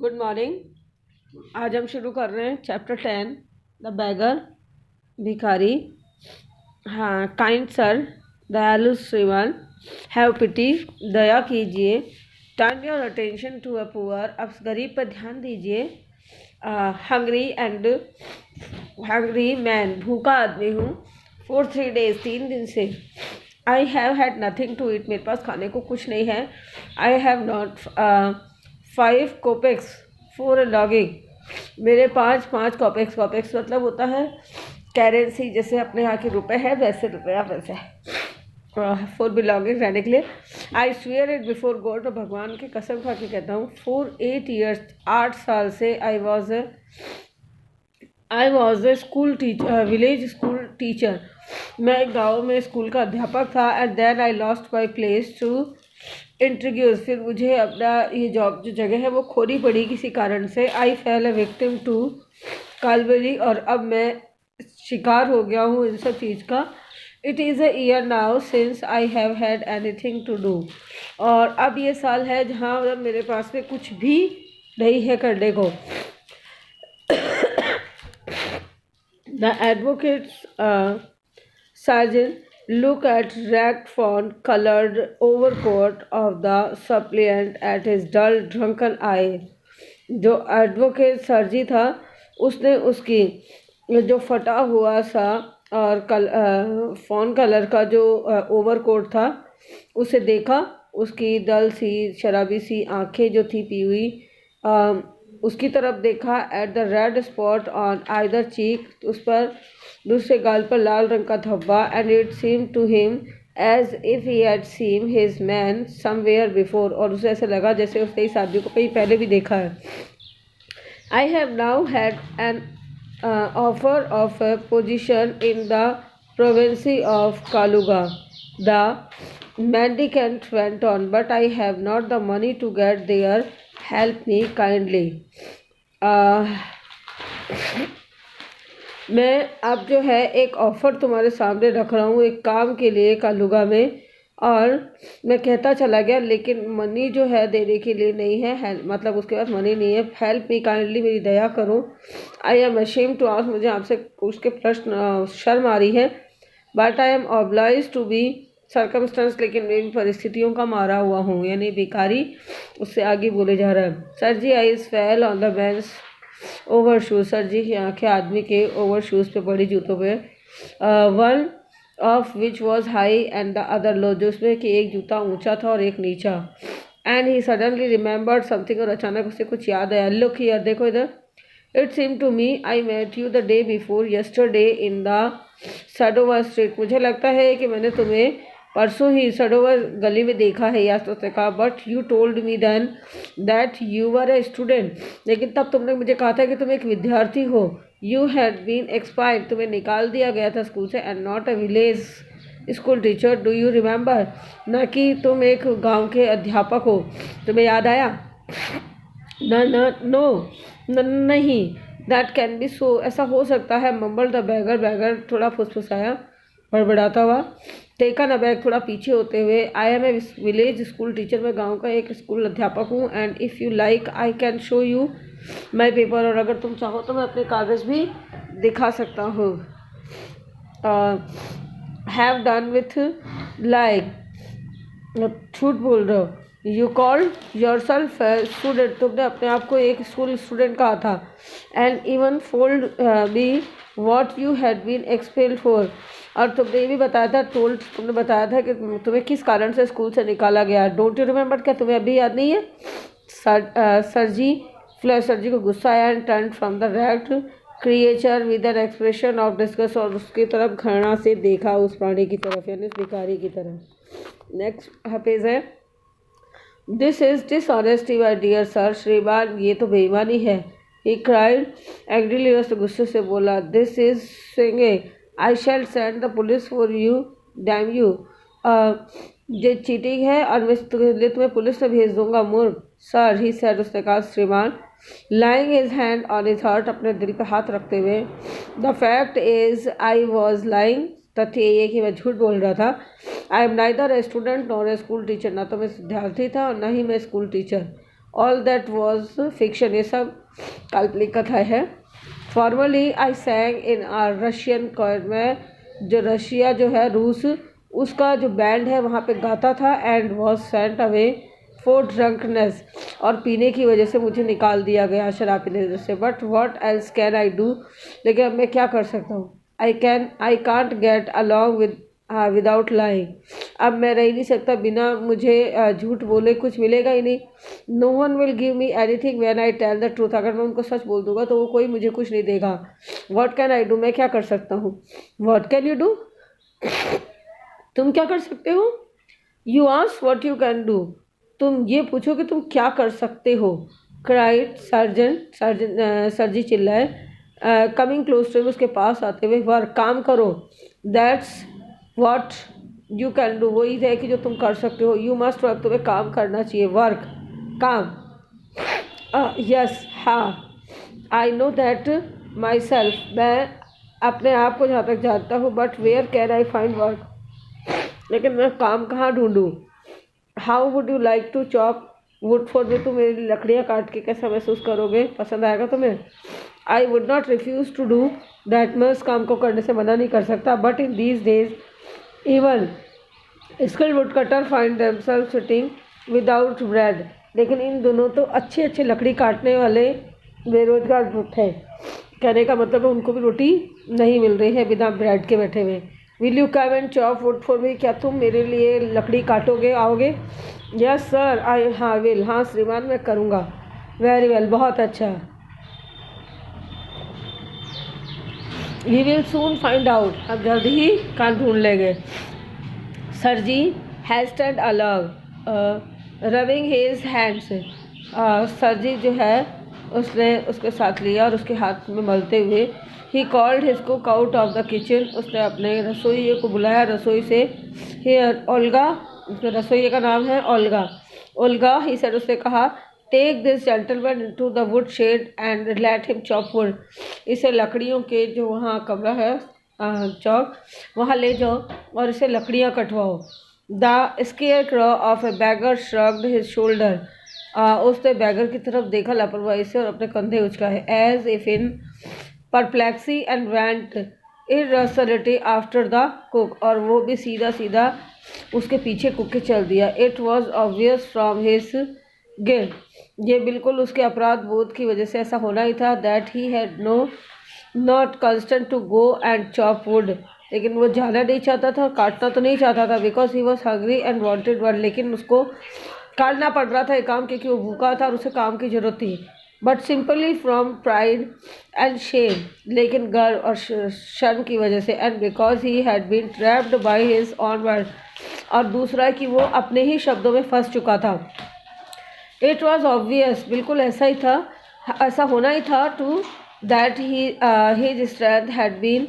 Good morning. आज हम शुरू कर रहे हैं चैप्टर 10 द बैगर, भिखारी। हाँ, काइंड सर, दयालु श्रीमान, हैव पिटी, दया कीजिए। Turn your attention to a poor, अब गरीब पर ध्यान दीजिए। हंग्री मैन, भूखा आदमी हूँ। फॉर 3 days, 3 दिन से। I have had nothing to eat, मेरे पास खाने को कुछ नहीं है। I have not 5 kopecks for lodging, मेरे पाँच पाँच कॉपेक्स। कॉपेक्स मतलब होता है करेंसी, जैसे अपने यहाँ के रुपए है वैसे रुपया, वैसे फॉर बिलोंगिंग, रहने के लिए। I swear it before God, मैं भगवान की कसम खा के कहता हूँ। फॉर 8 years, 8 साल से। I was a school teacher, village school teacher, मैं गाँव में स्कूल का अध्यापक था। And then I lost my place to introduce, फिर मुझे अपना ये जॉब जो जगह है वो खोनी पड़ी किसी कारण से। आई फेल अ विक्टिम टू कालबरी, और अब मैं शिकार हो गया हूँ इन सब चीज़ का। It is a year now since I have had anything to do, और अब ये साल है जहाँ मेरे पास में कुछ भी नहीं है करने को। The advocate's sergeant looked at ragged fawn-colored overcoat of the suppliant at his dull, drunken eye. जो एडवोकेट सरजी था उसने उसकी जो फटा हुआ सा और फॉन कलर का जो ओवरकोट था उसे देखा। उसकी डल सी शराबी सी आंखें जो थी पी हुई, उसकी तरफ देखा। At the red spot on either cheek, उस पर दूसरे गाल पर लाल रंग का धब्बा। And it seem to him as if he had seen his man somewhere before, और उसे ऐसा लगा जैसे उसने इस आदमी को कहीं पहले भी देखा है। I have now had an offer of a position in the province of Kaluga, the mendicant went on, but I have not the money to get there. Help me kindly. मैं अब जो है एक ऑफ़र तुम्हारे सामने रख रहा हूँ एक काम के लिए कालुगा में, और मैं कहता चला गया लेकिन मनी जो है देने के लिए नहीं है। मतलब उसके पास मनी नहीं है। हेल्प मी काइंडली, मेरी दया करो। I am ashamed to ask, मुझे आपसे पूछ के प्रश्न शर्म आ रही है। But I am obliged to be circumstance, लेकिन मेरी परिस्थितियों का मारा हुआ हूँ। यानी भिखारी उससे आगे बोले जा रहा है। Sir ji, eyes fell on the bench overshoes, sir ji की आंखें आदमी के ओवर शूज़ पे पड़ी, जूतों पे। One of which was high and the other लो, जो उसमें कि एक जूता ऊंचा था और एक नीचा। And he suddenly remembered something, और अचानक उसे कुछ याद आया। लुक हियर, देखो इधर। It seem to me I met you the day before yesterday in the Sadovaya street, मुझे लगता है कि मैंने तुम्हें परसों ही सडोवर गली में देखा है, या तो उसने कहा। But you told me then that you were a student, लेकिन तब तुमने मुझे कहा था कि तुम एक विद्यार्थी हो। यू हैड बीन एक्सपायर्ड, तुम्हें निकाल दिया गया था स्कूल से। And not a village school teacher, do you remember, न कि तुम एक गांव के अध्यापक हो। तुम्हें याद आया? न न नो नहीं, दैट कैन बी सो, ऐसा हो सकता है। मम्बल द बैगर, बैगर थोड़ा फुसफुसाया बड़बड़ाता हुआ। टेकन अबैक, थोड़ा पीछे होते हुए। I am a village school teacher, मैं गांव का एक स्कूल अध्यापक हूँ। And if you like I can show you my paper, और अगर तुम चाहो तो मैं अपने कागज़ भी दिखा सकता हूँ। हैव डन विथ लाइक, झूठ बोल रहे हो। You call your self student, तुमने अपने आप को एक स्कूल स्टूडेंट कहा था। And even fold be what you had been expelled for, और तुमने ये भी बताया था, तुमने बताया था कि तुम्हें किस कारण से स्कूल से निकाला गया। डोंट यू रिमेंबर, क्या तुम्हें अभी याद नहीं है? सर जी को गुस्सा आया। And turn from the rat creature with an expression of disgust, और उसकी तरफ घृणा से देखा, उस प्राणी की तरफ, यानी उस भिखारी की तरफ। नेक्स्ट पेज है। This is dishonesty my dear sir, श्रीमान ये तो बेईमानी है। ही क्राइड एंग्रीली, उस गुस्से से बोला। This is singing, I shall send the police for you, damn you, ये चीटिंग है और मैं तुम्हें पुलिस में भेज दूंगा, मूर्ख। सर, ही सेड, उसने कहा। श्रीमान, laying his hand on his heart, अपने दिल पे हाथ रखते हुए। The fact is I was lying, तथ्य ये कि मैं झूठ बोल रहा था। I am neither a student nor a school teacher, ना तो मैं विद्यार्थी था और ना ही मैं school teacher. All that was fiction, ये सब काल्पनिक कथा है। Formerly I sang in our Russian choir, मैं जो रशिया जो है रूस, उसका जो बैंड है वहाँ पे गाता था। And was sent away for drunkenness, और पीने की वजह से मुझे निकाल दिया गया, शराब पीने की वजह से। But what else can I do, लेकिन अब मैं क्या कर सकता हूँ। I can't get along without lying, अब मैं रह नहीं सकता बिना मुझे झूठ बोले, कुछ मिलेगा ही नहीं। No one will give me anything when I tell the truth, अगर मैं उनको सच बोल दूंगा तो वो कोई मुझे कुछ नहीं देगा। व्हाट कैन आई डू, मैं क्या कर सकता हूँ। व्हाट कैन यू डू, तुम क्या कर सकते हो। You ask what you can do, तुम ये पूछो कि तुम क्या कर सकते हो। क्राइड सर्जी चिल्लाए, कमिंग क्लोज टू, उसके पास आते हुए। वर्क, काम करो। That's what you can do, वही है कि जो तुम कर सकते हो। यू मस्ट वर्क, तुम्हें काम करना चाहिए। वर्क, काम। यस, हाँ। I know that myself, मैं अपने आप को जहाँ तक जानता हूँ। But where can I find work, लेकिन मैं काम कहाँ ढूंढूं। How would you like to chop wood for me, तुम मेरी लकड़ियाँ काट के कैसा महसूस करोगे, पसंद आएगा तुम्हें। I would not refuse to do that, मैं उस काम को करने से मना नहीं कर सकता। But in these days even skilled wood cutter find themselves sitting without bread, लेकिन इन दोनों तो अच्छे अच्छे लकड़ी काटने वाले बेरोजगार थे। कहने का मतलब है उनको भी रोटी नहीं मिल रही है बिना ब्रेड के बैठे हुए। Will you come and chop wood for मी, क्या तुम मेरे लिए लकड़ी काटोगे, आओगे। यस सर, आई, हाँ विल, हाँ श्रीमान मैं करूँगा। वेरी वेल, बहुत अच्छा। We will soon find out, अब जल्दी ही कान ढूंढ लेंगे। सर जी हैज स्टैंड अलग rubbing his hands, Sergei जो है उसने उसके साथ लिया और उसके हाथ में मलते हुए। He called his cook out of the kitchen, उसने अपने रसोइये को बुलाया रसोई से। हियर ओल्गा, उसके रसोइये का नाम है ओल्गा। ओल्गा, ही सेड, उसने कहा, take this gentleman into the wood shed and let him chop wood, इसे लकड़ियों के जो वहाँ कमरा है चौक, वहाँ ले जाओ और इसे लकड़ियाँ कटवाओ। The scare of a beggar shrugged his shoulder, उसने बैगर की तरफ देखा लापरवाही से और अपने कंधे उचकाए। As if in perplexity and went irresolutely after the cook, और वो भी सीधा सीधा उसके पीछे कुक के चल दिया। It was obvious from his guilt, ये बिल्कुल उसके अपराध बोध की वजह से ऐसा होना ही था। That he had not consented to go and chop wood, लेकिन वो जाना नहीं चाहता था, काटना तो नहीं चाहता था। Because he was hungry and wanted one, लेकिन उसको काटना पड़ रहा था ये काम क्योंकि वो भूखा था और उसे काम की जरूरत थी। But simply from pride and shame, लेकिन गर्व और शर्म की वजह से। And because he had been trapped by his own word, और दूसरा कि वो अपने ही शब्दों में फंस चुका था। इट वॉज ऑब्वियस, बिल्कुल ऐसा ही था, ऐसा होना ही था। To that his strength had been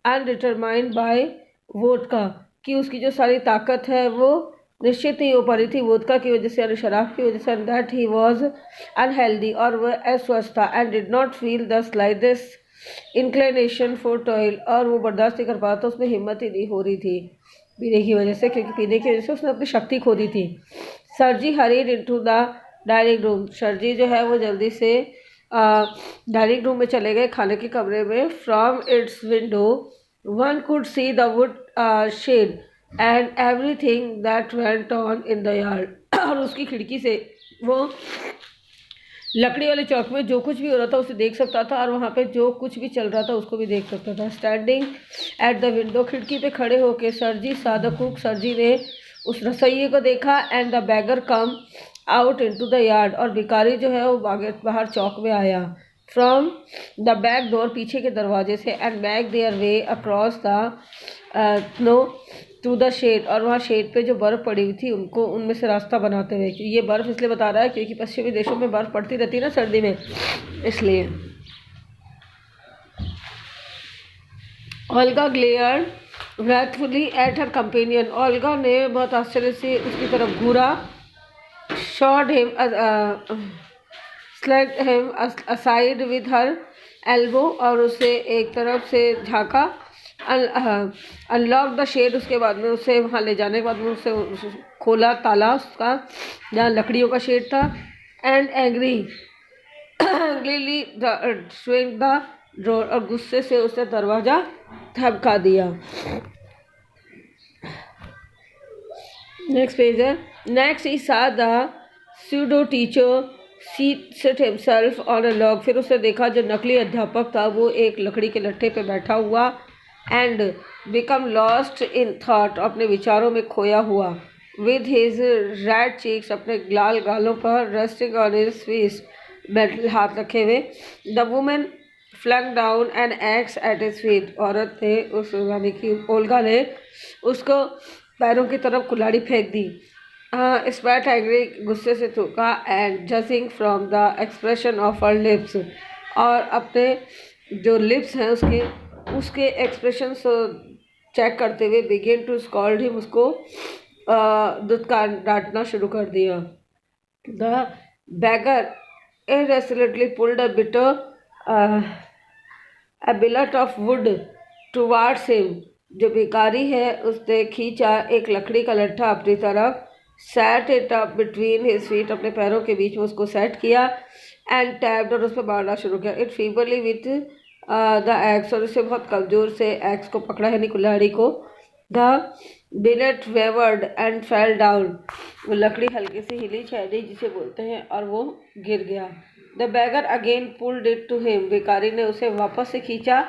undetermined by vodka, कि उसकी जो सारी ताकत है वो निश्चित नहीं हो पा रही थी वोदका की वजह से, यानी शराब की वजह से। And that he was unhealthy, और वह अस्वस्थ था। And did not feel the slightest inclination for toil, और वो बर्दाश्त नहीं कर पा था, उसमें हिम्मत ही नहीं हो रही थी पीने की वजह से, क्योंकि पीने की वजह से उसने अपनी शक्ति खो दी थी। सरजी hurried into the dining room, सरजी जो है वो जल्दी से डाइनिंग रूम में चले गए, खाने के कमरे में। From its window one could see the wood shed and everything that went on in the yard, और उसकी खिड़की से वो लकड़ी वाले चौक में जो कुछ भी हो रहा था उसे देख सकता था, और वहाँ पे जो कुछ भी चल रहा था उसको भी देख सकता था। स्टैंडिंग एट द विंडो, खिड़की पे खड़े होके सरजी सादा कुक, सरजी ने उस रसोइये को देखा। And the bagger come out into the yard, और भिखारी जो है वो बाहर चौक में आया। फ्रॉम द बैक डोर, पीछे के दरवाजे से। And back there way across the snow to the shed, और वहाँ शेड पे जो बर्फ़ पड़ी हुई थी उनको उनमें से रास्ता बनाते हुए। ये बर्फ़ इसलिए बता रहा है क्योंकि पश्चिमी देशों में बर्फ़ पड़ती रहती है ना सर्दी में, इसलिए। Olga glared wrathfully at her companion, Olga ने बहुत आश्चर्य से उसकी तरफ घूरा। Shot him slid him aside with her elbow, और उसे एक तरफ से झाँका अनलॉक द शेड, उसके बाद में उसे वहाँ ले जाने के बाद में उसे खोला ताला उसका जहाँ लकड़ियों का शेड था। And angrily swing the door, और गुस्से से उसे दरवाज़ा धमका दिया। नेक्स्ट पेज है। Next he saw the pseudo teacher sit himself on a log, फिर उसे देखा जो नकली अध्यापक था वो एक लकड़ी के लट्ठे पे बैठा हुआ। And become lost in thought, अपने विचारों में खोया हुआ। विद हिज रेड चीक्स, अपने लाल गालों पर, रेस्टिंग ऑन हिज फेस, हाथ रखे हुए। The woman flung down an axe at his feet, औरत ने उस यानी कि ओल्गा ने उसको पैरों की तरफ कुल्हाड़ी फेंक दी। स्पैट एंग्री, गुस्से से थूका। And judging from the expression of her lips, और अपने जो लिप्स हैं उसके उसके एक्सप्रेशन चेक करते हुए बिगिन टू स्कॉल्ड हिम, उसको दुत्कार डांटना शुरू कर दिया। The bagger irresolutely pulled a billet of wood towards him, जो भिखारी है उसने खींचा एक लकड़ी का लट्ठा अपनी तरफ। Set it up between his feet, अपने पैरों के बीच में उसको सेट किया। एंड टैप्ड, और उस पर मारना शुरू किया। इट फीबरली विथ द एक्स, और उसे बहुत कमज़ोर से एक्स को पकड़ा यानी कुल्हाड़ी को। The billet wavered and fell down, वो लकड़ी हल्के से हिली छैली जिसे बोलते हैं, और वो गिर गया। The beggar again pulled it to him, भिखारी ने उसे वापस से खींचा।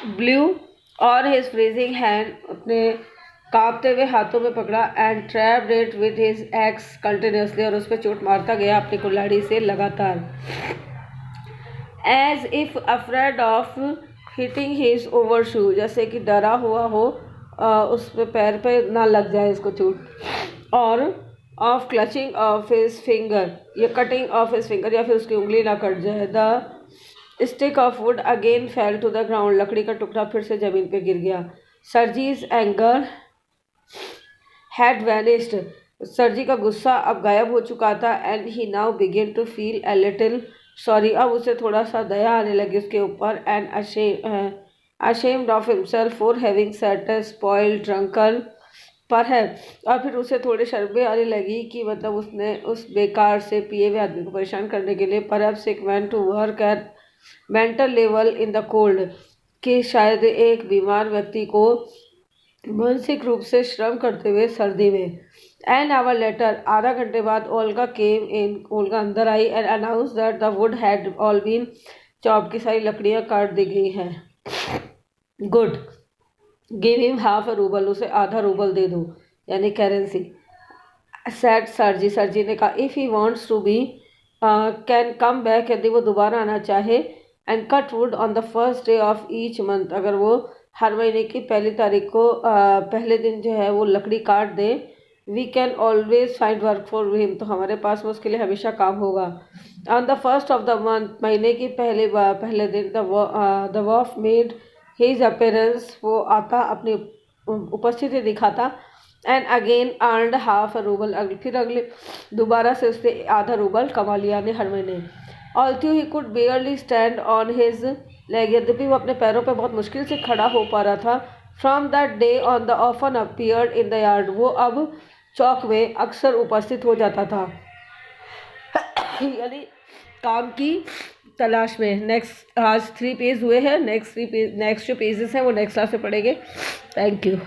ब्लू और हिज फ्रीजिंग हैंड, अपने कांपते हुए हाथों में पकड़ा। And trapped it with his ex continuously, और उस पर चोट मारता गया अपनी कुल्हाड़ी से लगातार। As if afraid of hitting his overshoe, जैसे कि डरा हुआ हो उस पे पैर पे ना लग जाए इसको चोट। और of clutching of his finger, या कटिंग ऑफ हिज फिंगर, या फिर उसकी उंगली ना कट जाए। The stick of wood again fell to the ground, लकड़ी का टुकड़ा फिर से जमीन पे गिर गया। Sergei's anger had vanished, Sergei का गुस्सा अब गायब हो चुका था। And he now begin to feel a little sorry, अब उसे थोड़ा सा दया आने लगी उसके ऊपर। And ashamed of himself for having set a spoiled drunken पर है, और फिर उसे थोड़ी शर्में आने लगी कि मतलब उसने उस बेकार से पिए हुए आदमी को परेशान करने के लिए। Perhaps it went to work at mental level in the cold, कि शायद एक बीमार व्यक्ति को मानसिक रूप से श्रम करते हुए सर्दी में। एन आवर लेटर, आधा घंटे बाद ओल्गा केम इन, ओल्गा अंदर आई। And announce that the wood had all been chop, की सारी लकड़ियाँ काट दी गई हैं। Good, give him half a rouble, उसे आधा रूबल दे दो यानी करेंसी। सेट सर्जी, सर्जी ने कहा। If he wants to be can come back, यदि वो दोबारा आना चाहे। And cut wood on the first day of each month, अगर वो हर महीने की पहली तारीख को पहले दिन जो है वो लकड़ी काट दे। We can always find work for him, तो हमारे पास में उसके लिए हमेशा काम होगा। On the first of the month, महीने की पहले दिन, the waif made his appearance, वो आता अपनी उपस्थिति दिखाता। And again earned half a rouble, फिर अगले दोबारा से उसने आधा रूबल कमा लिया ने हर महीने। Although he could barely stand on his leg, यद्यपि वो अपने पैरों पर बहुत मुश्किल से खड़ा हो पा रहा था। From that day on the often appeared in the yard, वो अब चौक में अक्सर उपस्थित हो जाता था यानी काम की तलाश में। नेक्स्ट आज 3 पेज हुए हैं, नेक्स्ट जो पेजेस हैं वो नेक्स्ट क्लास में पढ़ेंगे। Thank you.